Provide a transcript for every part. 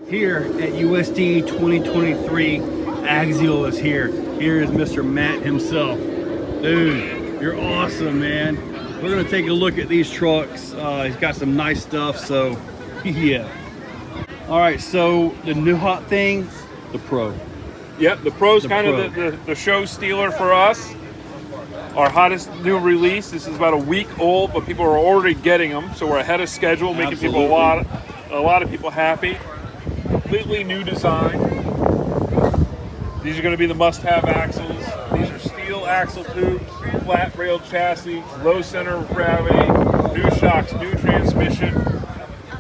Here at USTE 2023, Axial is here. Here is Mr. Matt himself. Dude, you're awesome, man. We're gonna take a look at these trucks. He's got some nice stuff, so yeah. All right, so the new hot thing, the Pro. Yep, the Pro's kind of the show stealer for us. Our hottest new release. This is about a week old, but people are already getting them, so we're ahead of schedule, making people a lot of people happy. Completely new design. These are going to be the must-have axles. These are steel axle tubes, flat rail chassis, low center of gravity, new shocks, new transmission,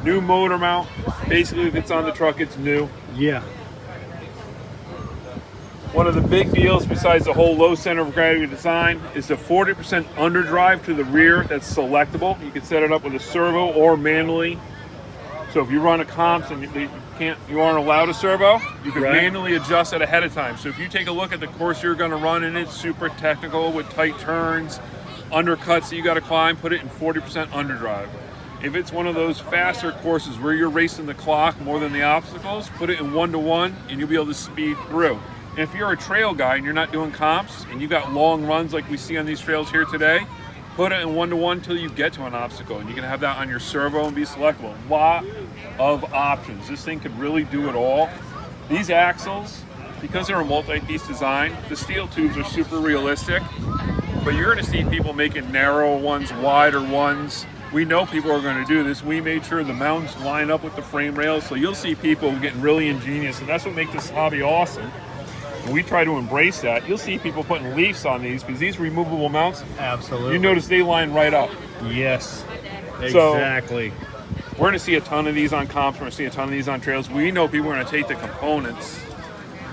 new motor mount. Basically, if it's on the truck, it's new. Yeah. One of the big deals, besides the whole low center of gravity design, is the 40% underdrive to the rear that's selectable. You can set it up with a servo or manually. So if you run a comps and you aren't allowed a servo, you can manually adjust it ahead of time. So if you take a look at the course you're going to run and it's super technical with tight turns, undercuts that you got to climb, put it in 40% underdrive. If it's one of those faster courses where you're racing the clock more than the obstacles, put it in 1-to-1 and you'll be able to speed through. And if you're a trail guy and you're not doing comps and you got long runs like we see on these trails here today, put it in 1-to-1 until you get to an obstacle, and you can have that on your servo and be selectable. A lot of options. This thing could really do it all. These axles, because they're a multi-piece design, the steel tubes are super realistic, but you're going to see people making narrow ones, wider ones. We know people are going to do this. We made sure the mounts line up with the frame rails, so you'll see people getting really ingenious, and that's what makes this hobby awesome. And we try to embrace that. You'll see people putting leaves on these because these removable mounts, absolutely, you notice they line right up. Yes, exactly. So we're going to see a ton of these on comps. We're going to see a ton of these on trails. We know people are going to take the components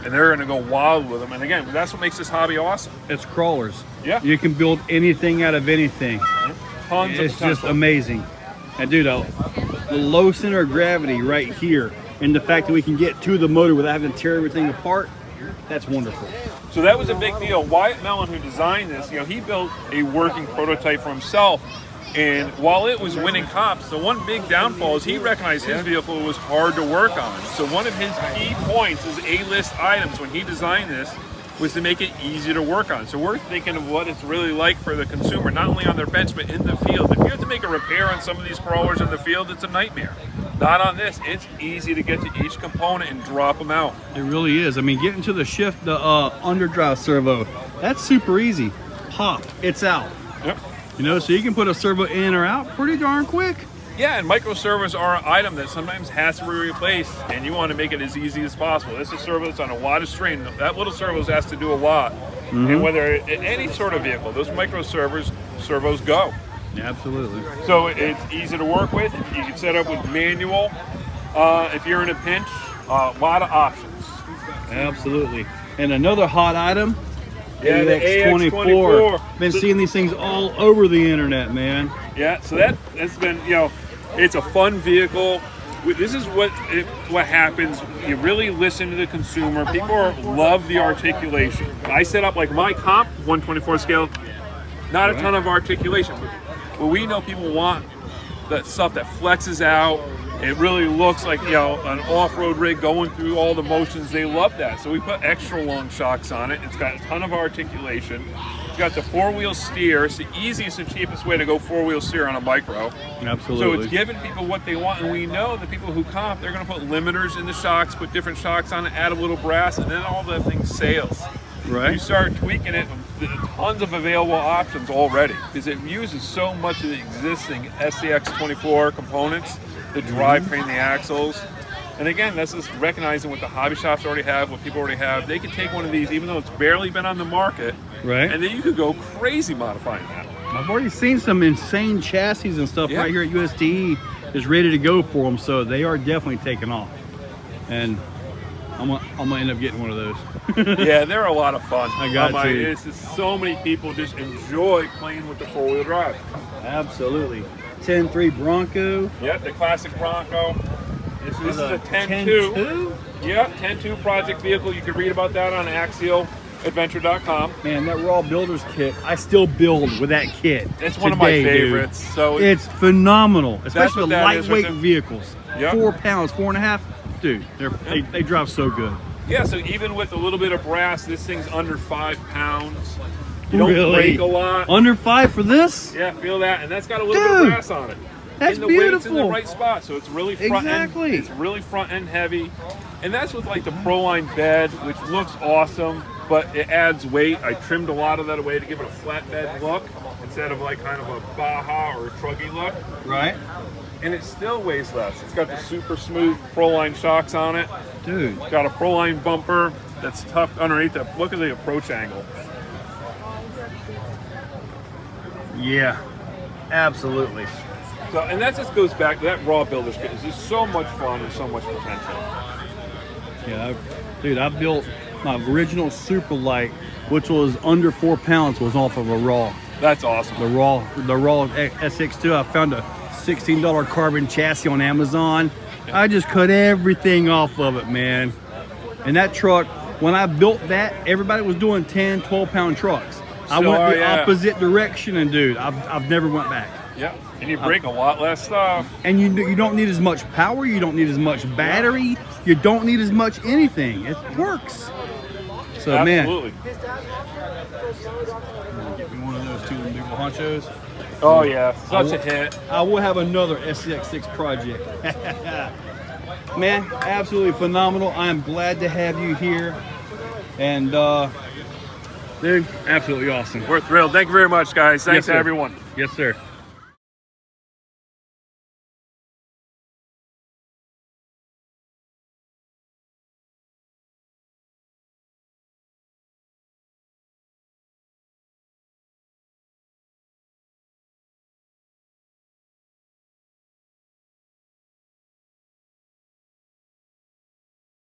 and they're going to go wild with them. And again, that's what makes this hobby awesome. It's crawlers. Yeah. You can build anything out of anything. Tons of It's just amazing. And dude, the low center of gravity right here, and the fact that we can get to the motor without having to tear everything apart, that's wonderful. So that was a big deal. Wyatt Mellon, who designed this, he built a working prototype for himself. And while it was winning comps, the one big downfall is he recognized his vehicle was hard to work on. So one of his key points, his A-list items when he designed this, was to make it easy to work on. So we're thinking of what it's really like for the consumer, not only on their bench, but in the field. If you have to make a repair on some of these crawlers in the field, it's a nightmare. Not on this. It's easy to get to each component and drop them out. It really is. I mean, getting to the shift, the underdrive servo, that's super easy. Pop, it's out. Yep. So you can put a servo in or out pretty darn quick. Yeah, and micro servos are an item that sometimes has to be replaced, and you want to make it as easy as possible. This is a servo that's on a lot of strain. That little servo has to do a lot. And whether in any sort of vehicle, those micro servos go. Absolutely. So it's easy to work with. You can set up with manual. If you're in a pinch, a lot of options. Absolutely. And another hot item, yeah, the AX24. Been seeing these things all over the internet, man. Yeah, so that's been, it's a fun vehicle. This is what happens. You really listen to the consumer. People love the articulation. I set up like my comp, 124 scale, not a ton of articulation. But we know people want that stuff that flexes out. It really looks like, an off-road rig going through all the motions. They love that. So we put extra long shocks on it. It's got a ton of articulation. It's got the four-wheel steer. It's the easiest and cheapest way to go four-wheel steer on a micro. Absolutely. So it's giving people what they want. And we know the people who comp, they're going to put limiters in the shocks, put different shocks on it, add a little brass, and then all the thing sails. Right. You start tweaking it, tons of available options already because it uses so much of the existing SCX24 components, the drivetrain, the axles. And again, that's just recognizing what the hobby shops already have, what people already have. They can take one of these, even though it's barely been on the market, right? And then you could go crazy modifying that. I've already seen some insane chassis and stuff right here at USTE is ready to go for them, so they are definitely taking off. And I'm gonna end up getting one of those. Yeah, they're a lot of fun. I got to. It's just so many people just enjoy playing with the four-wheel drive. Absolutely. 10.3 Bronco. Yep, the classic Bronco. This is a 10.2. Yeah, 10.2 project vehicle. You can read about that on axialadventure.com. Man, that raw builder's kit, I still build with that kit. It's one of my favorites. Dude. So it's phenomenal, especially with lightweight vehicles. Yep. 4 pounds, 4.5. dude, they drive so good. Yeah, so even with a little bit of brass, this thing's under 5 pounds. You don't Really? break a lot. Under 5 for this? Yeah, feel that, and that's got a little bit of brass on it. That's and the beautiful. weight's in the right spot, so it's really front Exactly. end. It's really front end heavy, and that's with like the Proline bed, which looks awesome, but it adds weight. I trimmed a lot of that away to give it a flat bed look instead of like kind of a Baja or a truggy look. Right. And it still weighs less. It's got the super smooth Proline shocks on it. Dude. Got a Proline bumper that's tucked underneath it. Look at the approach angle. Yeah, absolutely. So, and that just goes back to that raw builder's kit. It's just so much fun and so much potential. Yeah, dude, I built my original super light, which was under 4 pounds, was off of a raw. That's awesome. The raw SX2. I found a $16 carbon chassis on Amazon. I just cut everything off of it, man. And that truck, when I built that, everybody was doing 10, 12 pound trucks. I went the opposite direction, and dude, I've never went back. Yeah, and you break a lot less stuff. And you don't need as much power, you don't need as much battery, you don't need as much anything. It works. So Absolutely. man, get me one of those 2 big honchos. Oh yeah, such a hit. I will have another SCX6 project. Man, absolutely phenomenal. I am glad to have you here. And dude, absolutely awesome. We're thrilled. Thank you very much, guys. Thanks Yes, to sir. everyone. Yes, sir.